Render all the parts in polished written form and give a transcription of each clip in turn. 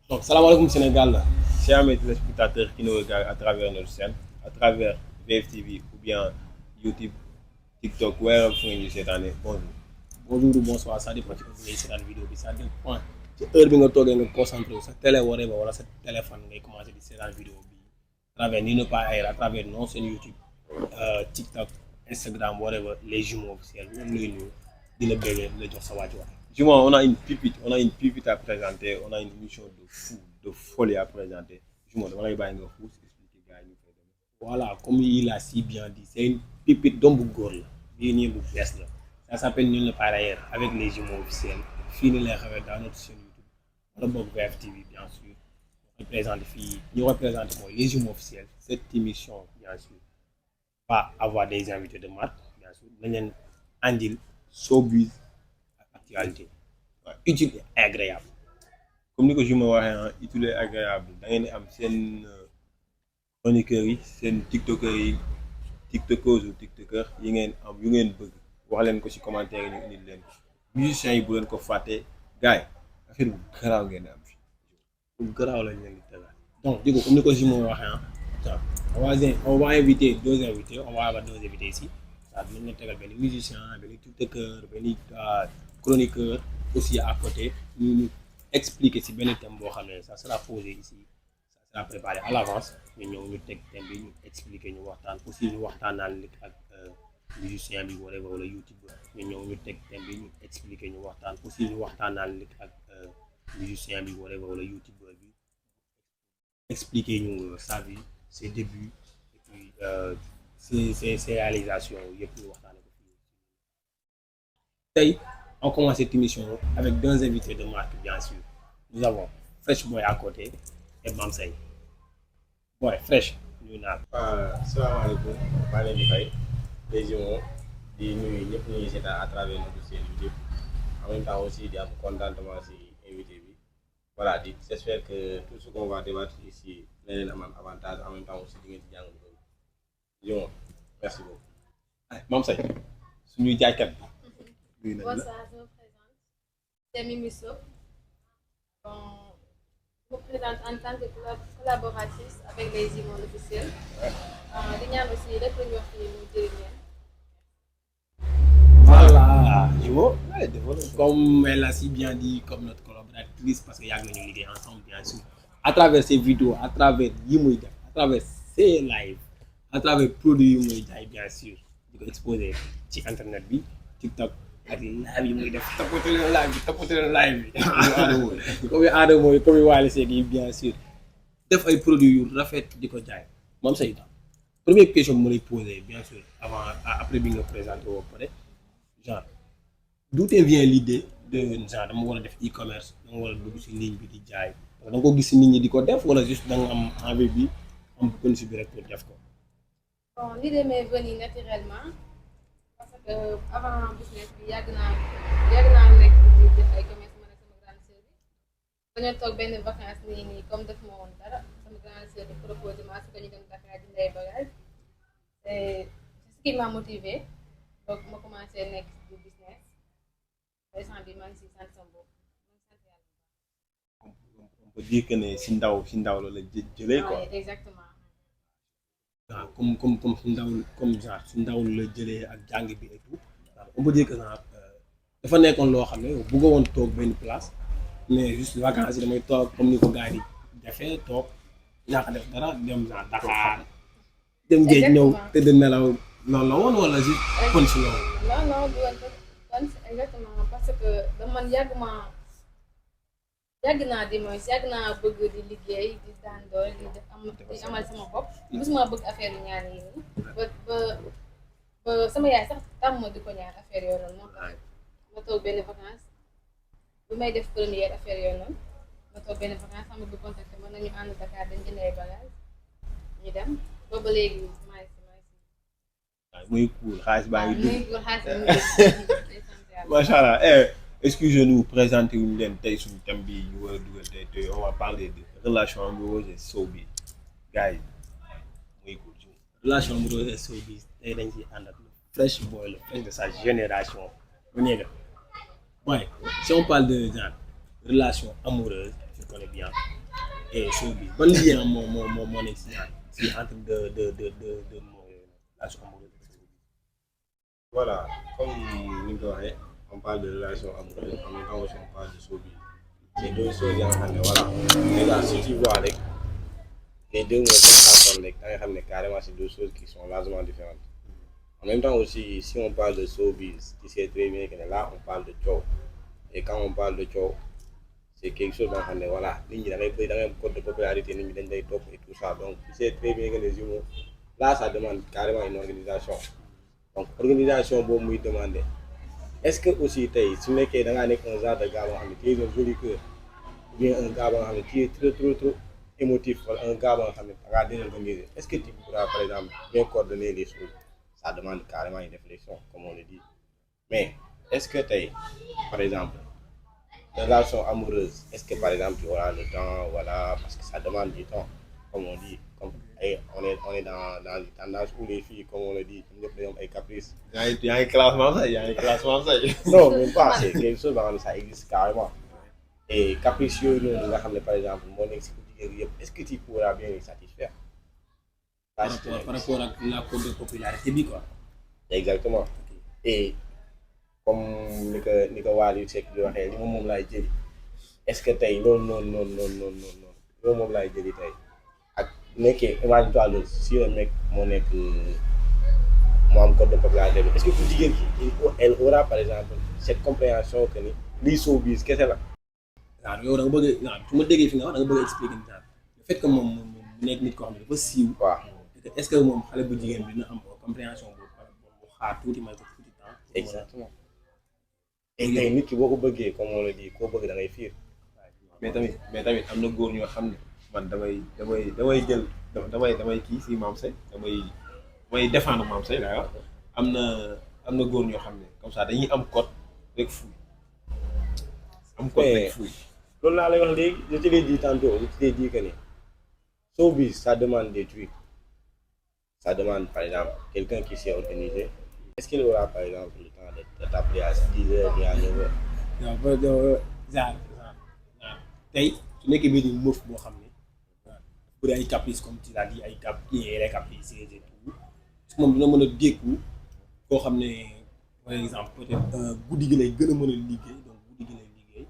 Donc, salam alaikum Sénégal, chers mes téléspectateurs qui nous regardent à travers notre chaîne, à travers VFTV ou bien YouTube, TikTok, wherever vous nous cette année. Bonjour. Bonjour ou bonsoir, ça dépend de vous voulez cette vidéo, ça dépend. ci heure bi nga toogee nga concentré wu sa télé whatever wala sa téléphone ngay commencé di seetaan vidéo bi à travers ni ne pas air à travers non seen YouTube TikTok Instagram whatever les jumeaux officiels ñoom lay nuyu di la béggee di la jox sa wàccu waay. Jumeau, on a une pépite à présenter, on a une émission de fou, de folie à présenter. Jumeau, dama lay bàyyi nga xuus expliquer gars yi ñu koy demee. Voilà, comme il a si bien dit, c'est une pépite d'homme bu góor la bii nii bu bees la ça s'appelle Nul ne part ailleurs avec les jumeaux officiels fii ni lay xewee dans notre chaîne YouTube wala boog VFTV bien sûr ñu représente mooy les jumeaux officiels. Cette émission bien sûr va avoir des invités de marque bien sûr nañ leen andil showbiz ak actualité waaw utile et agréable comme ni ko jumeau waxee utile et agréable da ngeen di am seen chroniqueurs yi seen tiktokers yi tiktokeuses ou tiktokers yi ngeen am yu ngeen bëgg wax leen ko ci commentaire yi ñu indil leen ko musiciens yi bu leen ko fàtte gars yi affaire bu garaaw ngeen am fii bu garaaw lañ leen di tegal donc di ko comme ni ko jumeau waxee on va inviter deux invités on va avoir deux invités ici ça dinañ leen tegal benn musicien benn tiktoker benn chroniqueur aussi à côté ñu expliquer ci benn thème boo xam ne ça sera posé ici ça sera préparé à l'avance ñu ñëw ñu teg thème bi ñu expliquer ñu waxtaan aussi ñu waxtaanal nit ak musicien bi wala YouTube ñu ñëw ñu teg thème bi ñu expliquer ñu waxtaan aussi ñu waxtaanal nit ak musicien bi wala YouTube bi expliquer ñu sa vie ses débuts et puis ses réalisations yëpp ñu waxtaanee ko fii tey. On commence cette émission avec deux invités de marque, bien sûr. Nous avons Fresh Boy à côté et Mamsay. Boy, Fresh, nous n'avons pas. Salaamaaleykum maa leen di fay les jumeaux di nuyu ñëpp ñu ngi seetaan à travers notre chaîne YouTube en même temps aussi di am contentement ci invité bi voilà j'espère que tout ce qu'on va débattre ici na leen amal avantage en même temps aussi di ngeen ci jàng lu bëri jumeaux merci beaucoup. Mamsay suñuy jaaykat bi. Bonsoir, je me présente. C'est Mimi Sow. Je me présente en tant que collaboratrice avec les jumeaux officiels. di ñaan aussi lépp lu ñu wax fii mu jëriñ leen. Voilà, Jumeau, comme elle a si bien dit, comme notre collaboratrice, parce qu'il y a une ligue ensemble, bien sûr, à travers ses vidéos, à travers Yimoïda, à travers ses lives, à travers produits Yimoïda, bien sûr, di ko exposer ci internet bi TikTok. ak live yi muy def tapoter live bi comme Adamo yi comme Wally Seck yi bien sûr def ay produits yu rafet di ko jaay moom say temps première question bi ma lay poser bien sûr avant après bi nga présenté woo pare genre d'où te vient l'idée de genre dama war a def e-commerce dama war a dugg ci ligne bi di jaay parce que da nga ko gis ci nit ñi di ko def wala juste da nga am envie bi am bëgg bi rek pour def ko. Bon, l'idée m'est venue naturellement. Parce que avant business bi yàgg naa nekk di def ay commerce man ak sama grande sœur bi dañoo toog benn vacance nii comme def ma woon dara sama grande sœur bi proposé ma su ko ñu dem Dakar jënd ay bagages c'est ce qui m'a motivé donc ma commencé nekk di business instant bi maa ngi si sant sama bopp maa ngi sant yàlla. On peut dire que ne si ndaw la jëlee quoi. Exactement. waaw comme su ndaw comme genre su ndaw la jëlee ak jàng bi et tout on peut dire que genre dafa nekkoon loo xam ne bëggoo woon toog benn place mais juste vacances yi damay toog comme ni ko gars yi di defee toog ñaaka def dara dem genre Dakar dem géej ñëw tëdd nelaw loolu la woon wala juste kon si loolu. non du woon kon exactement parce que man yàgg naa di mooy yàgg naa bëgg di liggéey di daan doole di amal sama bopp mosuma bëgg affaire yu ñaan yi nii ba sama yaay sax tàmm di ko ñaan affaire yooyu noonu moo tax ma toog benn vacance bu may def première affaire yooyu noonu ma toog benn vacance xam nga bu contacté man nañu ànd Dakar dañ jënd ay bagage ñu dem booba léegi maa ngi waaw muy cool xaalis baa ngi dugg xaalis macha allah excusez-nous présenter wuñu leen tey suñu thème bi ñu war a dugal tey on va parler de relation amoureuse et showbiz gars yi muy cool relation amoureuse et showbiz tey dañ ciy ànd ak Fresh Boy le fresh de sa génération bu nekk ouais si on parle de genre relation amoureuse je connais bien et showbiz ban lien moo nekk si entre de relation amoureuse. Voilà, comme ni nga ko waxee on parle de relation amoureuse en même temps aussi on parle de showbiz. C'est deux choses yoo xam ne voilà déjà si tu vois rek les deux mots ensemble rek da nga xam ne carrément c'est deux choses qui sont largement différentes. En même temps aussi si on parle de showbiz tu sais très bien que là on parle de coow et quand on parle de coow c'est quelque chose boo xam ne voilà nit ñi da ngay bëri da ngay am code de popularité nit ñi dañ lay topp et tout ça donc tu sais très bien que les humours là ça demande carrément une organisation donc organisation boobu muy demander est-ce que aussi tey su nekkee da ngaa nekk un genre de gars boo xam ne tu es un joli cœur ou bien un gars boo xam ne tu es trop émotif wala un gars boo xam ne da ngaa désorganisé est-ce que tu pourras par exemple bien coordonner les choses ça demande carrément une réflexion comme on le dit mais est-ce que tey par exemple relation amoureuse est-ce que par exemple tu auras le temps voilà parce que ça demande du temps comme on dit comme on est dans une tendance où les filles comme on le dit ñëpp dañoo am ay caprices. yaa ngi classement say non même pas c'est quelque chose boo xam ne ça existe carrément et caprice yooyu noonu nga xam ne par exemple moo nekk si ku jigéen yëpp est-ce que tu pourras bien les satisfaire. par rapport ak la cote de popularité bi quoi. exactement et comme ni ko Wally Seck di waxee li moom laay jëli est-ce que tey loolu noonu moom laay jëli tey ak nekkee imagine toi loolu si un mec moo nekk moo am code de popularité bi est-ce que ku jigéen ki elle aura par exemple cette compréhension que ni lii showbiz kese la. waaw yow da nga bëgg a su ma déggee fi nga wax da nga bëgg a expliquer ni le fait que moom mu nekk nit koo xam ne dafa siiw. waaw est-ce que moom xale bu jigéen bi dina am compréhension boobu mu xaar tuuti may ko tuuti temps. exactement et tey nit ki boo ko bëggee comme on le dit koo bëgg da ngay fiir. mais tamit am na góor ñoo xam ne man damay jël damay kii si Mame Seye damay défendre Mame Seye laa wax am na góor ñoo xam ne comme ça dañuy am code rek fuuy am code rek fuuy. loolu laa lay wax léegi je te l'ai dit tantôt je te l'ai dit que ni showbiz ça demande des trucs ça demande par exemple quelqu'un qui s'est organisé est-ce qu'il aura par exemple le temps de t'appeler à 10 heures ou à 9 heures. waaw tey su nekkee benn meuf boo xam ne bu dee ay caprices comme tu l'as dit ay caprices et tout moom dina mën a dékku koo xam ne par exemple peut-être guddi gi lay gën a mën a liggéey donc guddi gi lay liggéey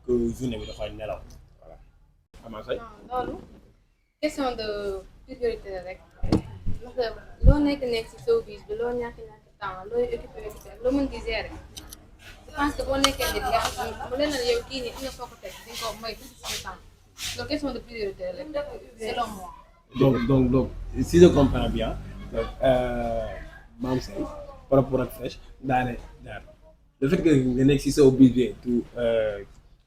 que journée bi dafay nelaw voilà. Ama Seye loolu question de priorité la rek ndax loo nekk ci showbiz bi loo ñàkk temps looy occupé loo mën di gérer je pense que boo nekkee nit nga xam mu leen yow kii nii am na foo ko teg di nga ko may tuuti si temps donc question de priorité la rek selon moi. donc si je comprends bien Mame Seye par rapport ak Fresh daal le fait que nga nekk si showbiz bi tout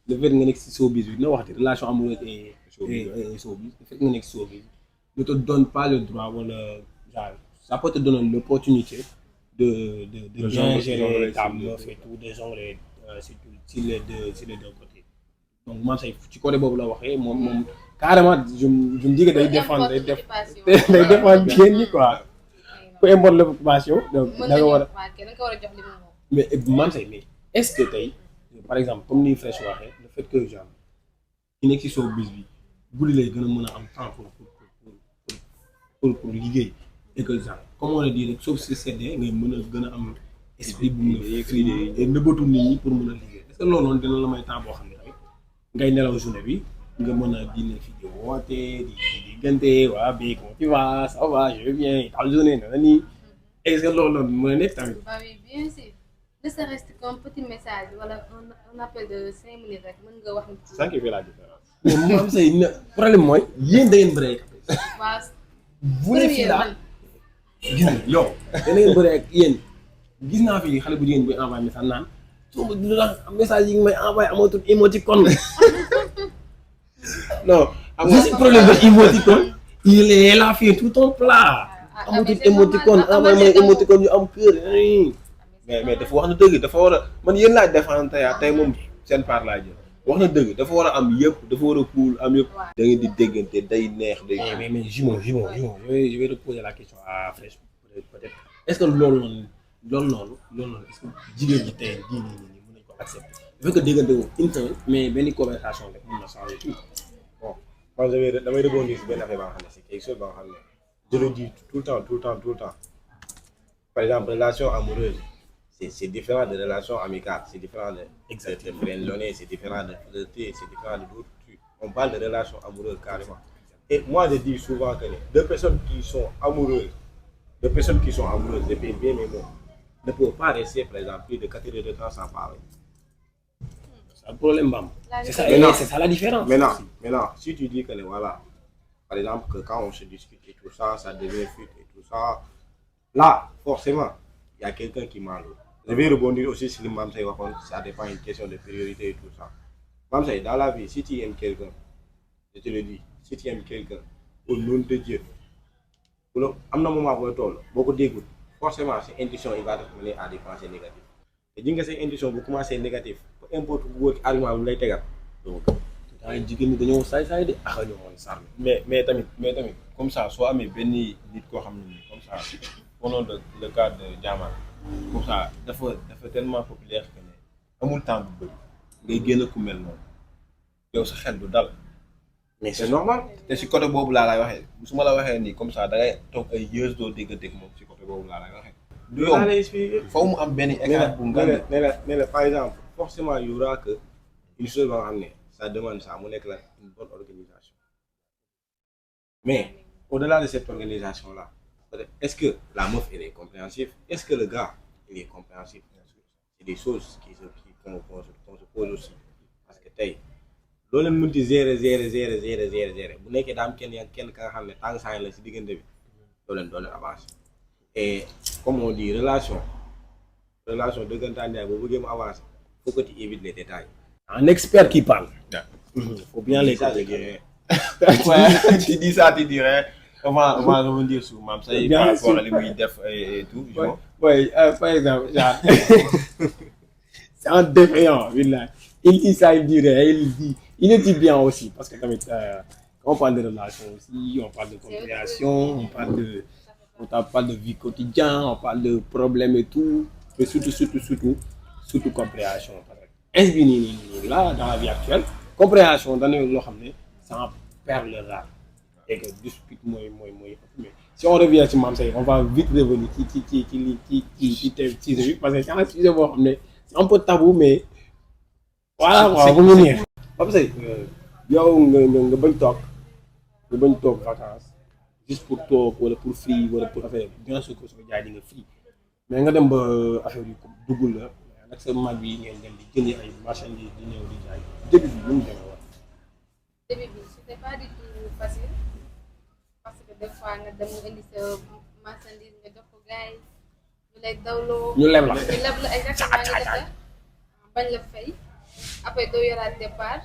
le fait nga nekk si showbiz bi dina waxati relation amoureuse et showbiz le fait que nga nekk si showbiz ne te donne pas le droit wala genre ça peut te donner l'opportunité de bien gérer ta meuf et tout de jongler sur les deux côtés donc Mame Seye ci côté boobu la waxee moom carrément je me dis que day défendre bien ñi quoi peu importe l'occupation donc da nga war a mais Mame Seye mais est-ce que tey par exemple comme ni Fresh waxee le fait que genre ki nekk ci showbiz bi guddi lay gën a mën a am temps pour liggéey et que genre comme on le dit rek sauf si seddee ngay mën a gën a am esprit bu mën a fii nëbbatu nit ñi pour mën a liggéey est-ce que loolu noonu dina la may temps boo xam ne tamit ngay nelaw journée bi nga mën a dina fi di woote di diggante waa bii comment tu vas ça va je vais bien tal journée na nii est-ce que loolu noonu mën a nekk tamit. bah oui bien sûr ne serait-ce qu'un petit message wala un appel de 5 minutes rek mën nga wax ni. c'est ça qui fait la différence. mais Mame Seye problème mooy yéen da ngeen bëre ay waaw vous les filles là gis nga yow da ngeen bëre ak yéen gis naa fi xale bu jigéen buy envoyé message naan soo message yi nga may envoyé amatul émoticône non am nga problème de émoticône il est là fait tout un plat amatul émoticône envoyé mooy émoticône yu am kër mais dafa wax na dëgg dafa war a man yéen laaj défendre tey moom seen part laa jël wax na dëgg dafa war a am yëpp dafa war a cool am yëpp da ngeen di déggante day neex day. mais jumeau je vais te poser la question à Fresh peut-être est-ce que loolu noonu est-ce que jigéen ñi tey jii nii mën nañu ko accepter bu fekkee déggante wu une semaine mais benn conversation rek mën na changer tout moi damay rebondir si benn affaire ba nga xam ne c'est quelque chose ba nga xam ne je le dis tout le temps par exemple relation amoureuse c'est différent de relation amicale, c'est différent de friendzone, c'est différent de flirter, c'est différent de d'autres trucs. On parle de relation amoureuse carrément. Et moi je dis souvent que deux personnes qui sont amoureuses, répète bien mes mots, ne peuvent pas rester par exemple plus de 4 heures de temps sans parler. C'est un problème, Bam. C'est ça la différence. Maintenant, si tu dis que voilà, par exemple que quand on se discute et tout ça, ça devient fuite et tout ça, là, forcément, il y a quelqu'un qui ment l'autre. Je vais rebondir aussi sur le Mamsay, ça dépend d'une question de priorité et tout ça. Mamsay, dans la vie, si tu aimes quelqu'un, je te le dis, si tu aimes quelqu'un, au nom de Dieu, à un moment où beaucoup d'écoute, forcément, cette intuition il va te mener à des pensées négatives. Et quand cette intuition vous commencez négative, peu importe où vous arrivez à vous l'aider. Donc, mais tamit comme ça soit amee benn nit koo xam ne nii comme ça prenons le cas de Diamane comme ça dafa tellement populaire que ne amul temps bu bëri ngay génn ku mel noonu yow sa xel du dal. mais c'est normal. te si côté boobu laa lay waxee su ma la waxee nii comme ça da ngay toog ay years doo dégganteeg moom si côté boobu laa lay waxee. du yow foo mu am benn écart bu nga ne par exemple forcément il y aura que une chose ba nga xam ne ça demande ça mu nekk la une bonne organisation. Mais au-delà de cette organisation-là, est-ce que la meuf elle est compréhensive? Est-ce que le gars il est compréhensif? C'est des choses qu'on se pose aussi. Parce que tey loolu leen mënti gérer bu nekkee daa am kenn ka nga xam ne tàng saa la si diggante bi loolu leen doon avance. Et comme on dit relation dëggantaan jaay boo bëggee mu avancer faut que tu évites les détails. Un expert qui parle. Faut bien les écouter. Ouais, tu dis ça, tu dirais. On va revenir sur Mamsay par rapport à lui def et tout. Ouais, par exemple, genre, c'est un défaillant, il dit ça, il le dit bien aussi, parce que quand on parle de relations aussi, on parle de compréhension, on parle de vie quotidienne, on parle de problèmes et tout, mais surtout compréhension. Est-ce bien là, dans la vie actuelle, compréhension, dans le c'est un perle rare. Et que dispute moi. Mais si on revient sur Mamsay, on va vite revenir qui parce que c'est un sujet c'est un peu tabou, mais voilà, on va revenir. Mamsay, yow nga bañ toog vacances juste pour toog wala pour free wala pour affaire bien sûr que soo jaay di nga free mais nga dem ba affaire yi duggul la nag sa mag bi ngeen dem di jëndi ay marchandises di ñëw di jaay début bi lu mu demee woon. Début bi c'était pas du tout facile parce que des fois nga dem indi sa marchandise nga jox ko gars yi ñu lay dawloo. ñu leb la exactement bañ la fay après doo yoraat départ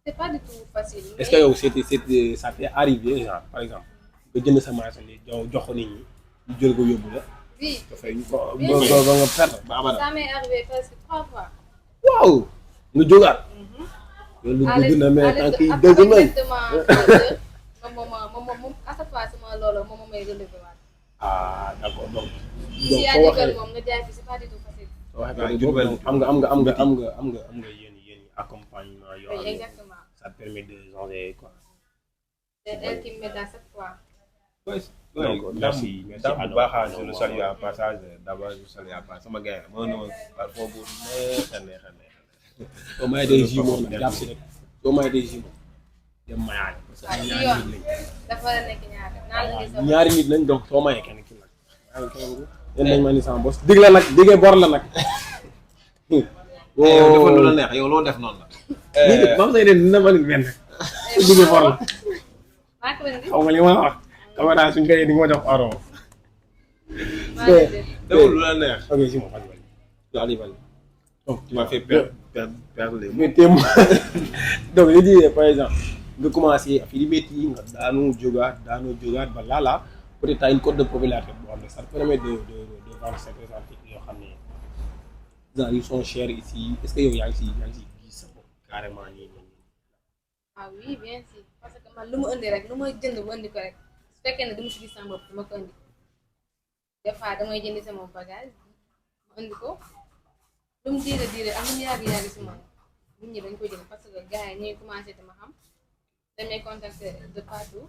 c'était pas du tout facile. Est-ce que yow c'était ça t'est arrivé genre par exemple nga jënd sa marchandise jox ko nit ñi ñu jël ko yóbbu la. Oui. nga fay ñu ko ba nga perte ba abada. Ça m'est arrivé presque 3 fois. Waaw nga jógaat. loolu dëgg na mais tant que dëgg nañ. moom à chaque fois sama loolu moom may relever waat. Ah d'accord donc. si yaa jëkkër moom nga jaay fi c'est pas du tout facile. am nga yéen accompagnement yoo xam ne exactement. ça permet de changer quoi. C'est elle qui m'aide à chaque fois. Oui, merci Baaxa, je le salue à passage. D'abord, je salue à passage. Sama gars, moi non, parfois bu neex. Soo may des jumeaux nag jàpp si rek soo may des jumeaux dem mayaale parce que dafa nekk ñaari nit lañ donc soo mayee kenn ki nag yéen nañ ma ni sama bos dig la nag digee bor la nag yow dafa lu la neex yow loo def noonu la mam say ne dina ma nit benn digee bor la xaw ma li ma wax caméra suñ koy di nga ma jox aro dafa lu la neex. Ok, si moom allez. Donc, tu m'as fait perdre les mots. Mais donc, je dis, par exemple, nga commencé à faire des métiers, nga daanu jógaat ba là, peut-être tu as une cote de popularité boo xam ne ça te permet de vendre certains articles yoo xam ne ils sont chers ici. Est-ce que yow yaa ngi si gis sa bopp carrément nii. Ah oui, bien sûr. Parce que man lu ma indi rek lu ma jënd ba indi ko rek su fekkee ne dama si gis sama bopp dama ko indi. Des fois damay jëndi sama bagage ma indi ko lu mu diire ak lu mu yàgg si man nit ñi dañ ko jënd parce que gars yi ñuy commencé dama xam dañ may contacter de partout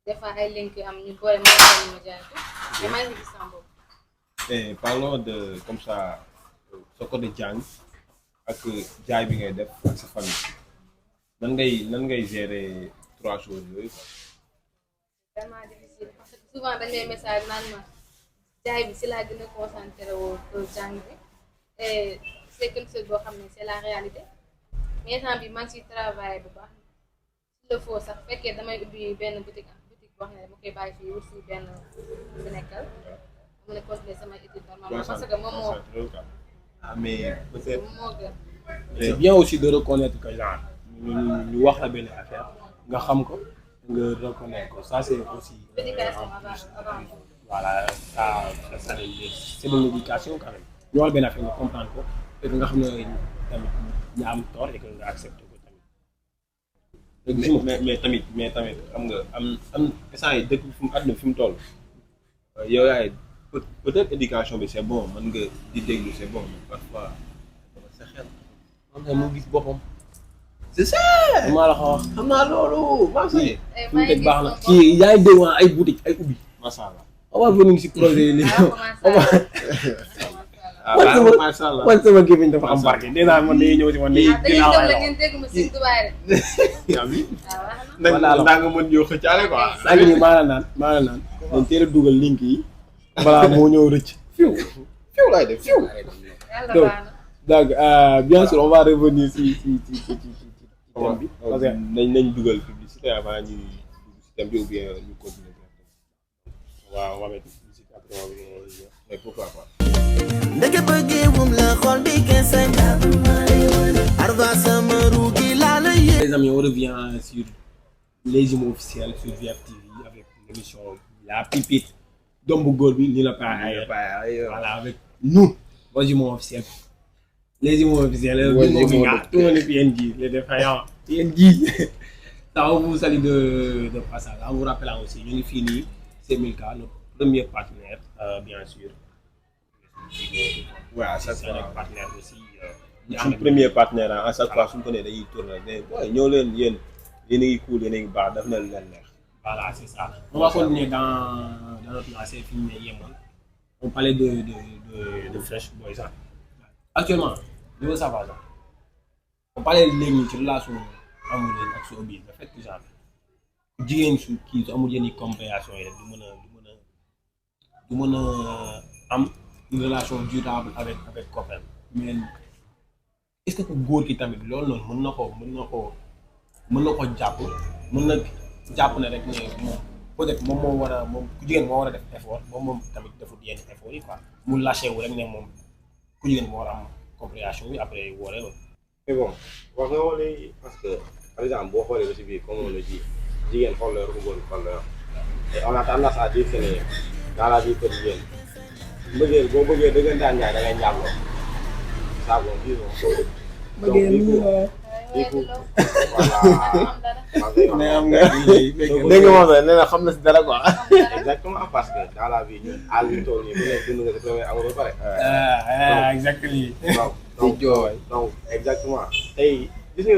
des fois ay link am ñu boole ma jaay ko mais maa ngi gis sama bopp. Et parlons de comme ça sa côté jàng ak jaay bi ngay def ak sa famille nan ngay gérer 3 choses yooyu quoi. Vraiment difficile parce que souvent dañ may message naan ma jaay bi si laa gën a concentré woo pour jàng bi et c'est quelque chose boo xam ne c'est la réalité mais instant bi maa ngi siy travailler bu baax s'il le faut sax fekkee damay ubbi benn boutique boo xam ne dama koy bàyyi fii wut si benn bu nekkal mu ne continuer sama étude normalement parce que moom moo ah mais peut-être moo gën. c'est bien aussi de reconnaître que genre ñu wax la benn affaire nga xam ko nga reconnaître ko ça c'est aussi L'éducation avant tout. voilà ça c'est de l'éducation quand même ñu wax la benn affaire nga comprendre ko et que nga xam ne tamit ña am tort et que nga accepté ko tamit. mais tamit xam nga am instant yi dëkk bi fi mu àdduna fi mu toll yow yaay peut-être éducation bi c'est bon mën nga di déglu c'est bon mais parfois sa xel xam nga mu gis boppam. c'est ça maa la ko wax. xam naa loolu maa ngi fi mu teg baax na kii yaa ngi dégg ay boutique ay ubbi. macha allah on va venir si projet yi léegi. macha allah man sama gémmiñ dafa am barke nee naa man dañuy ñëw si man dañuy dañuy dem la ngeen dégg ma si Dubaay rek. ndaa nga mën ñëw xëccaale quoi. sànq nii maa la naan dañ teel a dugal link yi balaa moo ñëw rëcc. fiw laay def fiw. Yàlla donc baax na. donc bien sûr on va revenir si thème bi. parce que nañ dugal publicité avant ñuy dugg si thème bi ou bien ñu continuer waaw on va mettre publicité après on va mais pourquoi pas. ndeke bëggee wum la xol bi kese arva sama ruugi laa la yé les amis on revient sur les jumeaux officiels sur VFtv avec l'émission La Pipite Dombu góor bi ni la paye voilà avec nous les jumeaux officiels les jumeaux officiels tout le monde est PNJ les défaillants PNJ ça on vous salue de passage en vous rappelant aussi ñu ngi fii nii c'est Milka notre premier partenaire bien sûr. waaw c'est un partenaire aussi. suñu premier partenaire à chaque fois suñu ko nee dañuy tourner mais booy ñëw leen yéen a ngi cool yéen a ngi baax daf na leen neex. Voilà c'est ça. On va continuer dans notre lancée film yemoon on parlait de Fresh Boys actuellement je veux savoir ça on parlait léegi ci relation amoureuse ak soo biir le fait que genre jigéen su kii su amul yenn compréhension yi du mën a am une relation durable avec copain mais est-ce que góor ki tamit loolu noonu mën na ko jàpp ne rek ne moom peut-être moom moo war a moom ku jigéen moo war a def effort moom tamit defut yenn effort yi quoi mu lâché wu rek ne moom ku jigéen moo war a am compréhension bi après wooree woon. mais bon wax nga wala parce que par exemple boo xoolee ba si biir comme on le dit jigéen xol la yor ko góor xol la yor et on a tendance à dire que ne dans la vie quotidienne mbëggeel boo bëggee dëggantaan ñaar da ngay njàngoo saa bon bii moom. mais am nga dégg nga moom nee na xam na si dara quoi. exactement parce que dans la vie ñun àll bi tool yi bu nekk dund nga sa premier amour ba pare. exactement. donc exactement tey gis nga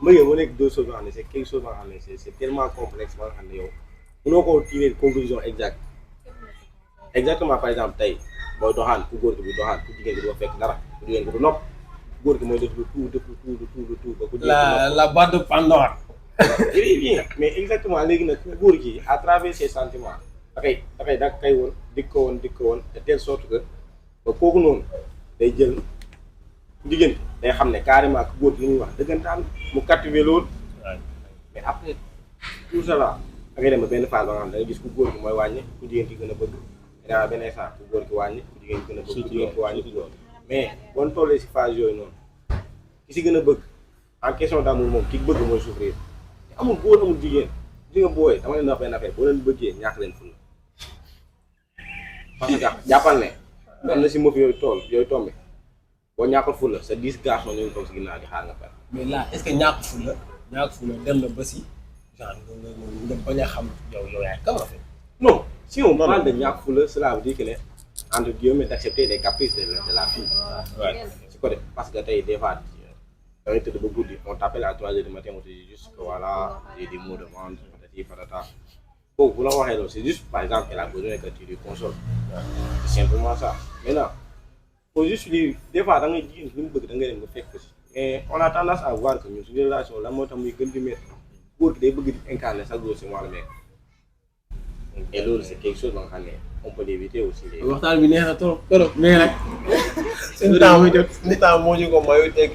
mbëggeel moo nekk deux choses yoo xam ne c'est quelque chose yoo xam ne c'est tellement complexe ba nga xam ne yow mënoo koo tirer conclusion exacte exactement par exemple tey booy doxaan ku góor gi bu doxaan ku jigéen gi du fekk dara ku jigéen gi du nopp góor gi mooy def le tout ba ku jigéen la boîte de Pandore. oui bien mais exactement léegi nag ku góor gi à travers ses sentiments dafay da kay woon dik ko woon de telle sorte que ba kooku noonu day jël ku jigéen day xam ne carrément ku góor gi li ñuy wax dëggantaan mu captiver loolu mais après tout ça là da ngay dem ba benn phase ba nga xam da ngay gis ku góor gi mooy wàññi ku jigéen ki gën a bëgg daa benn instant ku góor ki wàññi ku jigéen ki gën a bëgg ku jigéen ki wàññi mais bon tollee si phase yooyu noonu ki si gën a bëgg en question d'amour moom ki bëgg mooy souffrir amul góor amul jigéen di nga booy dama leen wax benn affaire boo leen bëggee ñàkk leen ful parce que jàppal ne am na si mof yooyu yooyu tombé boo ñàkkal ful la sa 10 garçons ñu ngi toog si ginnaaw di xaar nga pare. mais là est-ce que ñàkk fu la dem na ba si genre nga bañ a xam yow yaay kam en fait. non si on parle de ñàkk fu la cela veut dire que ne entre guillemets d'accepter les caprices de la fille. waaw si côté parce que tey des fois da ngay tëdd ba guddi on t'appelle à 3 heures du matin on te dit juste que voilà j'ai des mots de vente patati patata kooku bu la waxee loolu c'est juste par exemple elle a besoin que tu lui consoles c'est simplement ça maintenant faut juste lui des fois da ngay gis lu mu bëgg da ngay dem nga fekk ko si mais on a tendance à voir que ñun suñu relation la moo tax muy gën di métti góor gi day bëgg di incarner chaque jour c'est moi le mec et loolu c'est quelque chose ba nga xam ne on peut l'éviter aussi les waxtaan bi neex na trop trop mais nag. suñu temps muy jot suñu temps moo ñu ko mayu teg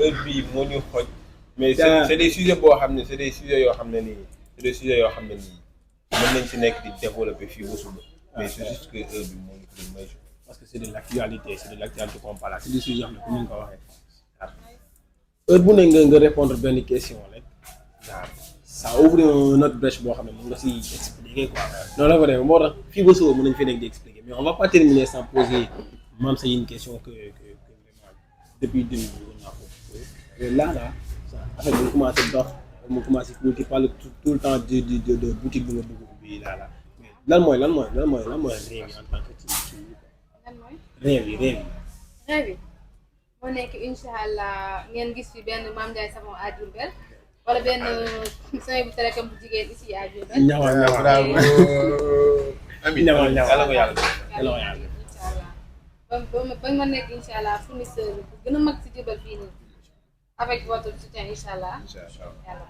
heure bii moo ñu xoj. mais c'est des sujets boo xam ne c'est des sujets yoo xam ne nii c'est des sujets yoo xam ne nii mën nañ si nekk di développer fii ba suba mais c'est juste que heure bi moo ñu ko may. parce que c'est de l'actualité c'est de l'actualité qu'on parle c'est des sujets yoo xam ne comme ni nga ko waxee. heure bu ne nga répondre benn question rek ça ouvre une autre brèche boo xam ne mën nga si expliquer quoi. non la ko defee moo tax fii ba suba mën nañu fee nekk di expliquer mais on va pas terminer sans poser Mame Seye une question que vraiment depuis 2000 on a posé. Et là ça affaire bi mu commencé dox mu commencé tu parles tout le temps de boutique bi nga bëgg ubbi là mais lan mooy rêve yi en tant que ci lan mooy rêve yi. rêve yi moo nekk incha allah ngeen gis fi benn Mame Ndiaye Savon à Diourbel wala benn sooy bu télécom bu jigéen ici à Diourbel. ñawal amiin yàlla ko yàlla incha allah ba ma nekk incha allah fournisseur bu gën a mag si Diourbel fii nii avec votre soutien incha allah. yàlla.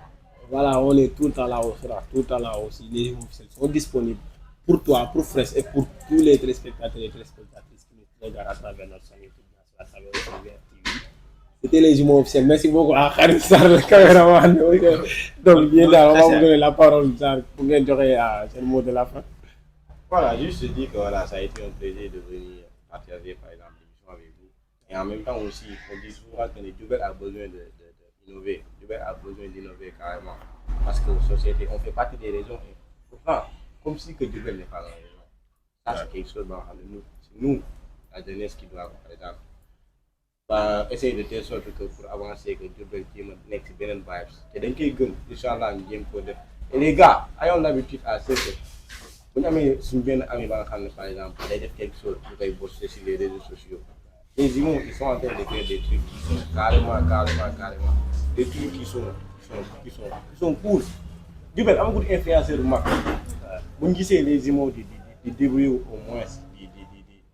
Voilà, on est tout le temps là, on sera tout le temps là aussi. Les gens officiels sont disponibles pour toi, pour Fresh et pour tous les téléspectateurs et téléspectatrices qui nous regardent à travers notre chaîne YouTube, à travers Univers TV. C'était les jumeaux officiels. Merci beaucoup à Kharim Sarr, le caméraman. Donc, bien là, on va vous donner la parole pour bien durer à ce mot de la fin. Voilà, juste dire que voilà, ça a été un plaisir de venir partager par exemple l'émission avec vous. Et en même temps aussi, on dit souvent que le Diourbel a besoin d'innover. Diourbel a besoin d'innover carrément. Parce que la société, on fait partie des régions. Et pourtant, comme si que Diourbel n'est pas dans les régions. Ça, c'est quelque chose dans nous. C'est nous, la jeunesse, qui doit, par exemple, essayer de telle sorte que pour avancer, que Diourbel qui me next beneen vibes. Et donc, Inch'Allah, nous avons pour et les gars, ayons l'habitude à ce que bu ñu amee suñu benn ami ba nga xam ne par exemple day def quelque chose ñu koy poster sur les réseaux sociaux les imams ils sont en train de faire des trucs qui sont carrément des trucs qui sont pour Diourbel amagul influenceur bu mag bu ñu gisee les imams di débrouiller au moins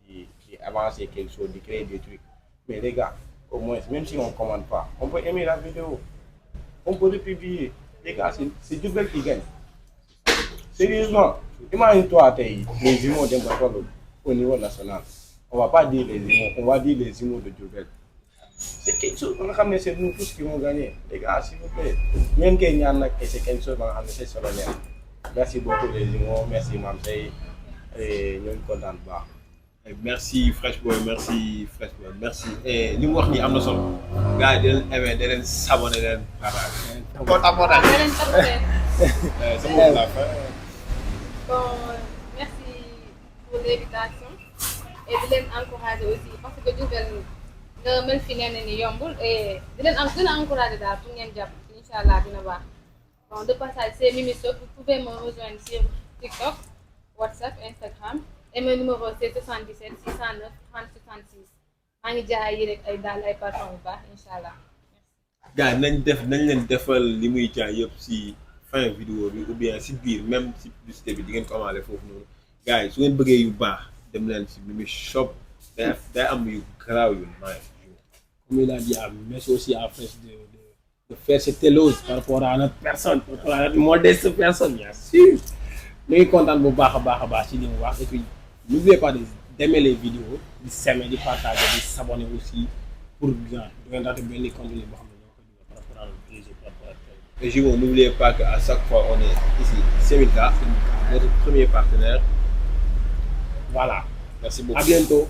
di avancer quelque chose di créer des trucs mais les gars au moins même si on commande pas on peut aimer la vidéo on peut republier les gars c'est Diourbel qui gagne sérieusement. Imagine-toi, les imams d'un bateau au niveau national. On va pas dire les imams, on va dire les imams de Diourbel. C'est quelque chose, c'est nous tous qui vont gagner. Les gars, s'il vous plaît. Même qu'il y a c'est quelque chose, c'est solennel. Merci beaucoup les imams, merci Mame Seye. Et nous sommes contents de voir. Merci Fresh Boy, merci. Et li mu wax nii am na solo. Gars yi di leen aimé, di leen s'abonné, di leen partager. C'est bon la fin. Bon, merci pour l'invitation et de leen encourager aussi parce que Diourbel nga mel fi nee na ni yombul et di leen gën a encourager daal pour ngeen jàpp incha allah dina baax. Bon, de passage c'est Mimi Sow, vous pouvez me rejoindre sur TikTok, WhatsApp, Instagram et mon numéro c'est 77 609 30 66. maa ngi jaay yi rek ay daal ay parfum bu baax incha allah. Gars yi nañ leen defal li muy jaay yëpp si fin vidéo bi ou bien si biir même si publicité bi di ngeen ko amaale foofu noonu gars yi su ngeen bëggee yu baax dem leen si Mimi Shop day am yu garaaw yu nice. Comme il a dit, merci aussi à Fresh de faire cette éloge par rapport à notre personne, par rapport à notre modeste personne, bien sûr. Nous sommes contents de vous et puis n'oubliez pas d'aimer les vidéos, de s'aimer, de partager, de s'abonner aussi pour bien regarder bien les contenus par rapport à notre plaisir. Et Jimon, n'oubliez pas qu'à chaque fois on est ici, Semita, notre premier partenaire. Voilà. Merci beaucoup. À bientôt.